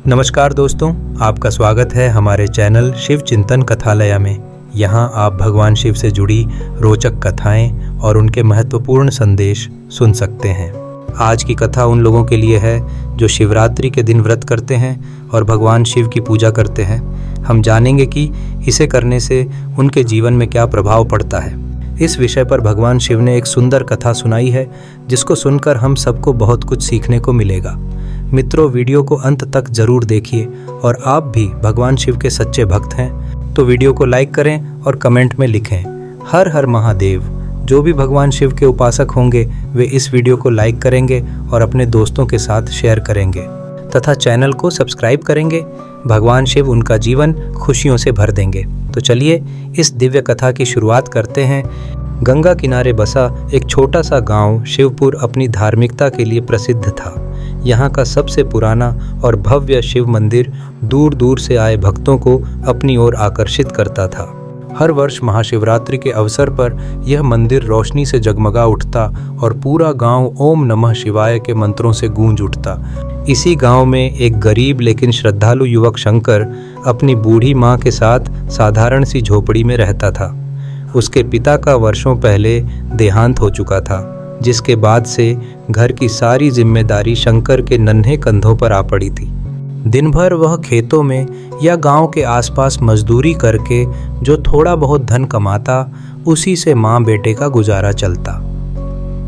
नमस्कार दोस्तों, आपका स्वागत है हमारे चैनल शिव चिंतन कथालया में। यहाँ आप भगवान शिव से जुड़ी रोचक कथाएं और उनके महत्वपूर्ण संदेश सुन सकते हैं। आज की कथा उन लोगों के लिए है जो शिवरात्रि के दिन व्रत करते हैं और भगवान शिव की पूजा करते हैं। हम जानेंगे कि इसे करने से उनके जीवन में क्या प्रभाव पड़ता है। इस विषय पर भगवान शिव ने एक सुंदर कथा सुनाई है, जिसको सुनकर हम सबको बहुत कुछ सीखने को मिलेगा। मित्रों, वीडियो को अंत तक जरूर देखिए और आप भी भगवान शिव के सच्चे भक्त हैं तो वीडियो को लाइक करें और कमेंट में लिखें हर हर महादेव। जो भी भगवान शिव के उपासक होंगे वे इस वीडियो को लाइक करेंगे और अपने दोस्तों के साथ शेयर करेंगे तथा चैनल को सब्सक्राइब करेंगे। भगवान शिव उनका जीवन खुशियों से भर देंगे। तो चलिए इस दिव्य कथा की शुरुआत करते हैं। गंगा किनारे बसा एक छोटा सा गांव शिवपुर अपनी धार्मिकता के लिए प्रसिद्ध था। यहाँ का सबसे पुराना और भव्य शिव मंदिर दूर दूर से आए भक्तों को अपनी ओर आकर्षित करता था। हर वर्ष महाशिवरात्रि के अवसर पर यह मंदिर रोशनी से जगमगा उठता और पूरा गांव ओम नमः शिवाय के मंत्रों से गूंज उठता। इसी गांव में एक गरीब लेकिन श्रद्धालु युवक शंकर अपनी बूढ़ी माँ के साथ साधारण सी झोपड़ी में रहता था। उसके पिता का वर्षों पहले देहांत हो चुका था, जिसके बाद से घर की सारी जिम्मेदारी शंकर के नन्हे कंधों पर आ पड़ी थी। दिन भर वह खेतों में या गांव के आसपास मजदूरी करके जो थोड़ा बहुत धन कमाता, उसी से माँ बेटे का गुजारा चलता।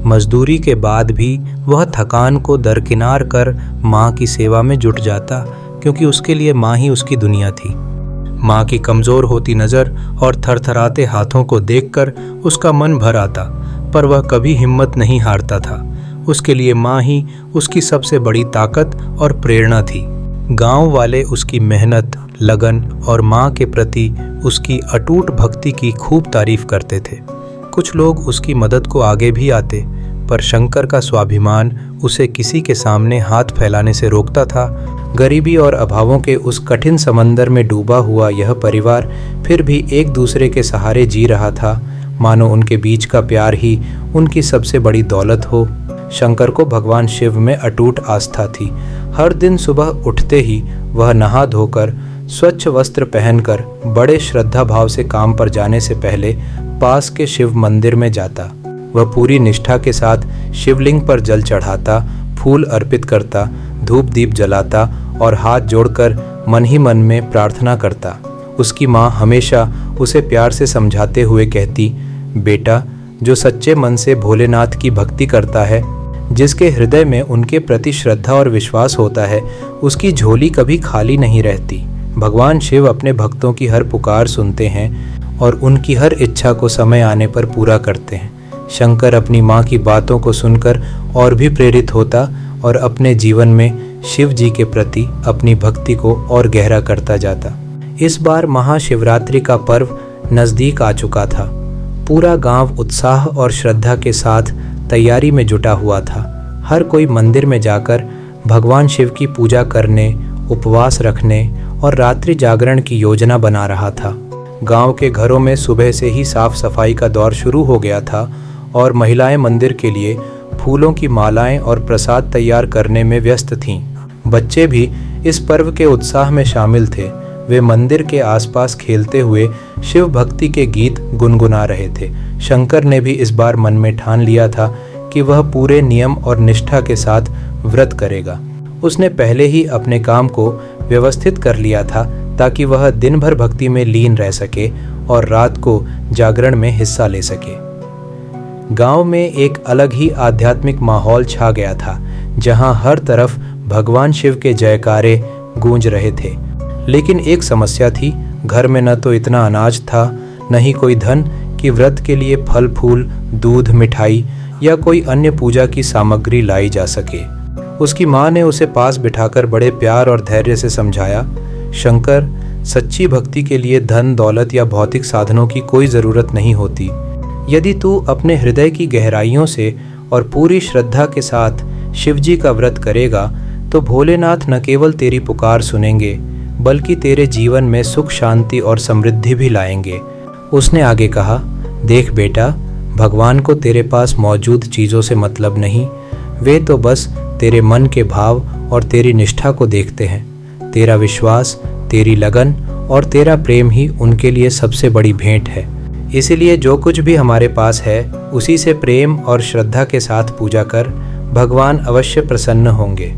मजदूरी के बाद भी वह थकान को दरकिनार कर माँ की सेवा में जुट जाता, क्योंकि उसके लिए माँ ही उसकी दुनिया थी। माँ की कमज़ोर होती नज़र और थरथराते हाथों को देखकर उसका मन भर आता, पर वह कभी हिम्मत नहीं हारता था। उसके लिए माँ ही उसकी सबसे बड़ी ताकत और प्रेरणा थी। गांव वाले उसकी मेहनत, लगन और माँ के प्रति उसकी अटूट भक्ति की खूब तारीफ करते थे। कुछ लोग उसकी मदद को आगे भी आते, पर शंकर का स्वाभिमान उसे किसी के सामने हाथ फैलाने से रोकता था। गरीबी और अभावों के उस कठिन समंदर में डूबा हुआ यह परिवार फिर भी एक दूसरे के सहारे जी रहा था, मानो उनके बीच का प्यार ही उनकी सबसे बड़ी दौलत हो। शंकर को भगवान शिव में अटूट आस्था थी। हर दिन सुबह उठते ही वह नहा धोकर स्वच्छ वस्त्र पहनकर बड़े श्रद्धा भाव से काम पर जाने से पहले पास के शिव मंदिर में जाता। वह पूरी निष्ठा के साथ शिवलिंग पर जल चढ़ाता, फूल अर्पित करता, धूप दीप जलाता और हाथ जोड़कर मन ही मन में प्रार्थना करता। उसकी माँ हमेशा उसे प्यार से समझाते हुए कहती, बेटा, जो सच्चे मन से भोलेनाथ की भक्ति करता है, जिसके हृदय में उनके प्रति श्रद्धा और विश्वास होता है, उसकी झोली कभी खाली नहीं रहती। भगवान शिव अपने भक्तों की हर पुकार सुनते हैं और उनकी हर इच्छा को समय आने पर पूरा करते हैं। शंकर अपनी माँ की बातों को सुनकर और भी प्रेरित होता और अपने जीवन में शिव जी के प्रति अपनी भक्ति को और गहरा करता जाता। इस बार महाशिवरात्रि का पर्व नज़दीक आ चुका था। पूरा गांव उत्साह और श्रद्धा के साथ तैयारी में जुटा हुआ था। हर कोई मंदिर में जाकर भगवान शिव की पूजा करने, उपवास रखने और रात्रि जागरण की योजना बना रहा था। गांव के घरों में सुबह से ही साफ सफाई का दौर शुरू हो गया था और महिलाएं मंदिर के लिए फूलों की मालाएं और प्रसाद तैयार करने में व्यस्त थीं। बच्चे भी इस पर्व के उत्साह में शामिल थे। वे मंदिर के आसपास खेलते हुए शिव भक्ति के गीत गुनगुना रहे थे। शंकर ने भी इस बार मन में ठान लिया था कि वह पूरे नियम और निष्ठा के साथ व्रत करेगा। उसने पहले ही अपने काम को व्यवस्थित कर लिया था, ताकि वह दिन भर भक्ति में लीन रह सके और रात को जागरण में हिस्सा ले सके। गांव में एक अलग ही आध्यात्मिक माहौल छा गया था, जहां हर तरफ भगवान शिव के जयकारे गूंज रहे थे। लेकिन एक समस्या थी। घर में न तो इतना अनाज था, न ही कोई धन कि व्रत के लिए फल फूल, दूध, मिठाई या कोई अन्य पूजा की सामग्री लाई जा सके। उसकी माँ ने उसे पास बिठाकर बड़े प्यार और धैर्य से समझाया, शंकर, सच्ची भक्ति के लिए धन, दौलत या भौतिक साधनों की कोई ज़रूरत नहीं होती। यदि तू अपने हृदय की गहराइयों से और पूरी श्रद्धा के साथ शिवजी का व्रत करेगा, तो भोलेनाथ न केवल तेरी पुकार सुनेंगे, बल्कि तेरे जीवन में सुख, शांति और समृद्धि भी लाएंगे। उसने आगे कहा, देख बेटा, भगवान को तेरे पास मौजूद चीज़ों से मतलब नहीं, वे तो बस तेरे मन के भाव और तेरी निष्ठा को देखते हैं। तेरा विश्वास, तेरी लगन और तेरा प्रेम ही उनके लिए सबसे बड़ी भेंट है। इसीलिए जो कुछ भी हमारे पास है उसी से प्रेम और श्रद्धा के साथ पूजा कर भगवान अवश्य प्रसन्न होंगे।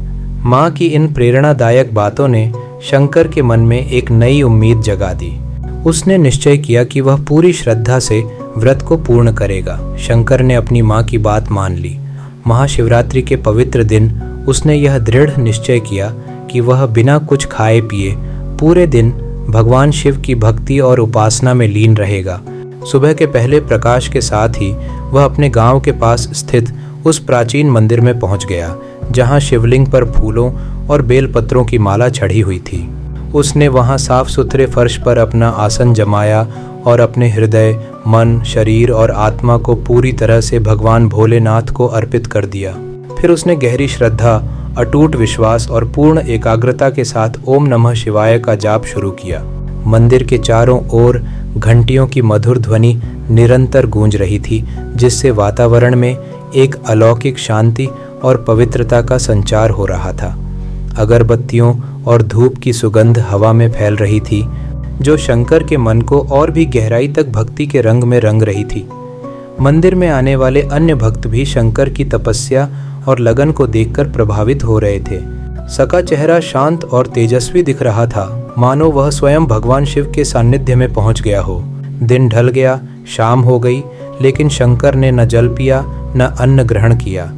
माँ की इन प्रेरणादायक बातों ने शंकर के मन में एक नई उम्मीद जगा दी। उसने निश्चय किया कि वह पूरी श्रद्धा से व्रत को पूर्ण करेगा। शंकर ने अपनी माँ की बात मान ली। महाशिवरात्रि के पवित्र दिन उसने यह दृढ़ निश्चय किया कि वह बिना कुछ खाए पिए पूरे दिन भगवान शिव की भक्ति और उपासना में लीन रहेगा। सुबह के पहले प्रकाश के साथ ही वह अपने गांव के पास स्थित उस प्राचीन मंदिर में पहुंच गया जहां शिवलिंग पर फूलों और बेलपत्रों की माला चढ़ी हुई थी। उसने वहां साफ सुथरे फर्श पर अपना आसन जमाया और अपने हृदय, मन, शरीर और आत्मा को पूरी तरह से भगवान भोलेनाथ को अर्पित कर दिया। फिर उसने गहरी श्रद्धा, अटूट विश्वास और पूर्ण एकाग्रता के साथ ओम नमः शिवाय का जाप शुरू किया। मंदिर के चारों ओर घंटियों की मधुर ध्वनि निरंतर गूंज रही थी, जिससे वातावरण में एक अलौकिक शांति और पवित्रता का संचार हो रहा था। अगरबत्तियों और धूप की सुगंध हवा में फैल रही थी, जो शंकर के मन को और भी गहराई तक भक्ति के रंग में रंग रही थी। मंदिर में आने वाले अन्य भक्त भी शंकर की तपस्या और लगन को देखकर प्रभावित हो रहे थे। सबका चेहरा शांत और तेजस्वी दिख रहा था, मानो वह स्वयं भगवान शिव के सानिध्य में पहुंच गया हो। दिन ढल गया, शाम हो गई, लेकिन शंकर ने न जल पिया न अन्न ग्रहण किया।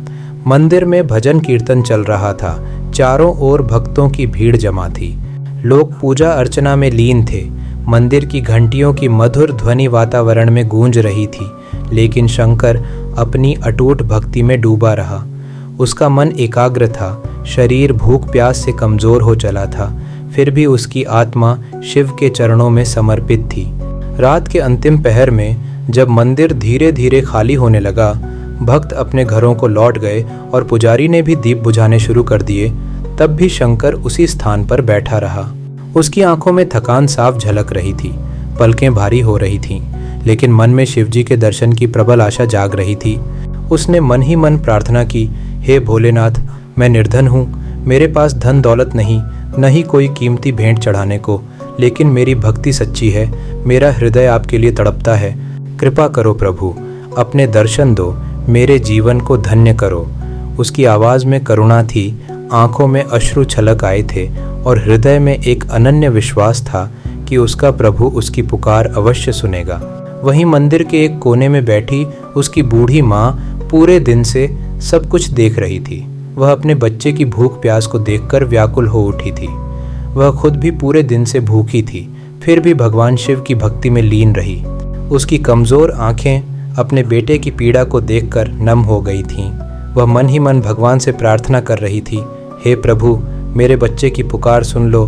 मंदिर में भजन कीर्तन चल रहा था। चारों ओर भक्तों की भीड़ जमा थी। लोग पूजा अर्चना में लीन थे। मंदिर की घंटियों की मधुर ध्वनि वातावरण में गूंज रही थी, लेकिन शंकर अपनी अटूट भक्ति में डूबा रहा। उसका मन एकाग्र था, शरीर भूख प्यास से कमजोर हो चला था, फिर भी उसकी आत्मा शिव के चरणों में समर्पित थी। रात के अंतिम पहर में जब मंदिर धीरे धीरे खाली होने लगा, भक्त अपने घरों को लौट गए और पुजारी ने भी दीप बुझाने शुरू कर दिए, तब भी शंकर उसी स्थान पर बैठा रहा। उसकी आंखों में थकान साफ झलक रही थी, पलकें भारी हो रही थीं, लेकिन मन में शिवजी के दर्शन की प्रबल आशा जाग रही थी। उसने मन ही मन प्रार्थना की, हे भोलेनाथ, मैं निर्धन हूँ, मेरे पास धन दौलत नहीं, न ही कोई कीमती भेंट चढ़ाने को, लेकिन मेरी भक्ति सच्ची है, मेरा हृदय आपके लिए तड़पता है। कृपा करो प्रभु, अपने दर्शन दो, मेरे जीवन को धन्य करो। उसकी आवाज़ में करुणा थी, आंखों में अश्रु छलक आए थे और हृदय में एक अनन्य विश्वास था कि उसका प्रभु उसकी पुकार अवश्य सुनेगा। वहीं मंदिर के एक कोने में बैठी उसकी बूढ़ी माँ पूरे दिन से सब कुछ देख रही थी। वह अपने बच्चे की भूख प्यास को देखकर व्याकुल हो उठी थी। वह खुद भी पूरे दिन से भूखी थी, फिर भी भगवान शिव की भक्ति में लीन रही। उसकी कमज़ोर आंखें अपने बेटे की पीड़ा को देखकर नम हो गई थीं। वह मन ही मन भगवान से प्रार्थना कर रही थी, हे प्रभु, मेरे बच्चे की पुकार सुन लो,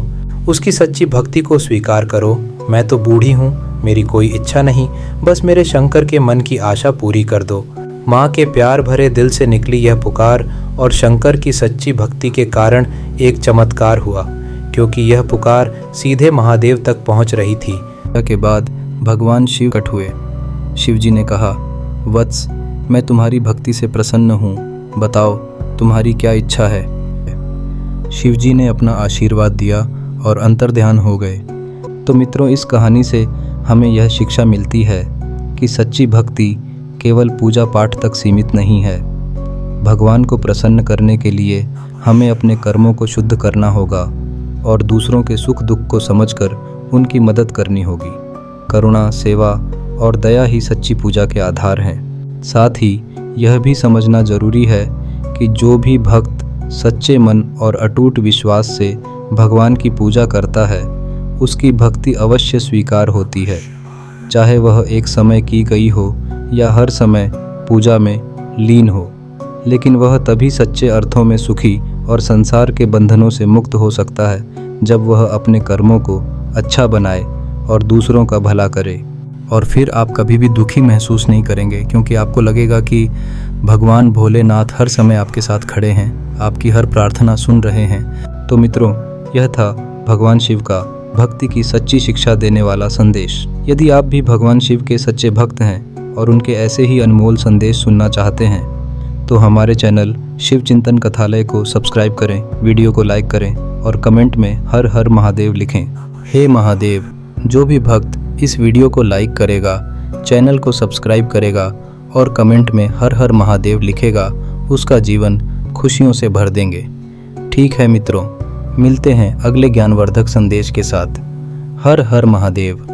उसकी सच्ची भक्ति को स्वीकार करो। मैं तो बूढ़ी हूँ, मेरी कोई इच्छा नहीं, बस मेरे शंकर के मन की आशा पूरी कर दो। माँ के प्यार भरे दिल से निकली यह पुकार और शंकर की सच्ची भक्ति के कारण एक चमत्कार हुआ, क्योंकि यह पुकार सीधे महादेव तक पहुँच रही थी। के बाद भगवान शिव प्रकट हुए। शिवजी ने कहा, वत्स, मैं तुम्हारी भक्ति से प्रसन्न हूँ, बताओ तुम्हारी क्या इच्छा है। शिवजी ने अपना आशीर्वाद दिया और अंतर्ध्यान हो गए। तो मित्रों, इस कहानी से हमें यह शिक्षा मिलती है कि सच्ची भक्ति केवल पूजा पाठ तक सीमित नहीं है। भगवान को प्रसन्न करने के लिए हमें अपने कर्मों को शुद्ध करना होगा और दूसरों के सुख दुख को समझकर उनकी मदद करनी होगी। करुणा, सेवा और दया ही सच्ची पूजा के आधार हैं। साथ ही यह भी समझना जरूरी है कि जो भी भक्त सच्चे मन और अटूट विश्वास से भगवान की पूजा करता है, उसकी भक्ति अवश्य स्वीकार होती है, चाहे वह एक समय की गई हो या हर समय पूजा में लीन हो। लेकिन वह तभी सच्चे अर्थों में सुखी और संसार के बंधनों से मुक्त हो सकता है जब वह अपने कर्मों को अच्छा बनाए और दूसरों का भला करे। और फिर आप कभी भी दुखी महसूस नहीं करेंगे, क्योंकि आपको लगेगा कि भगवान भोलेनाथ हर समय आपके साथ खड़े हैं, आपकी हर प्रार्थना सुन रहे हैं। तो मित्रों, यह था भगवान शिव का भक्ति की सच्ची शिक्षा देने वाला संदेश। यदि आप भी भगवान शिव के सच्चे भक्त हैं और उनके ऐसे ही अनमोल संदेश सुनना चाहते हैं, तो हमारे चैनल शिव चिंतन कथालय को सब्सक्राइब करें, वीडियो को लाइक करें और कमेंट में हर हर महादेव लिखें। हे महादेव, जो भी भक्त इस वीडियो को लाइक करेगा, चैनल को सब्सक्राइब करेगा और कमेंट में हर हर महादेव लिखेगा, उसका जीवन खुशियों से भर देंगे। ठीक है मित्रों, मिलते हैं अगले ज्ञानवर्धक संदेश के साथ। हर हर महादेव।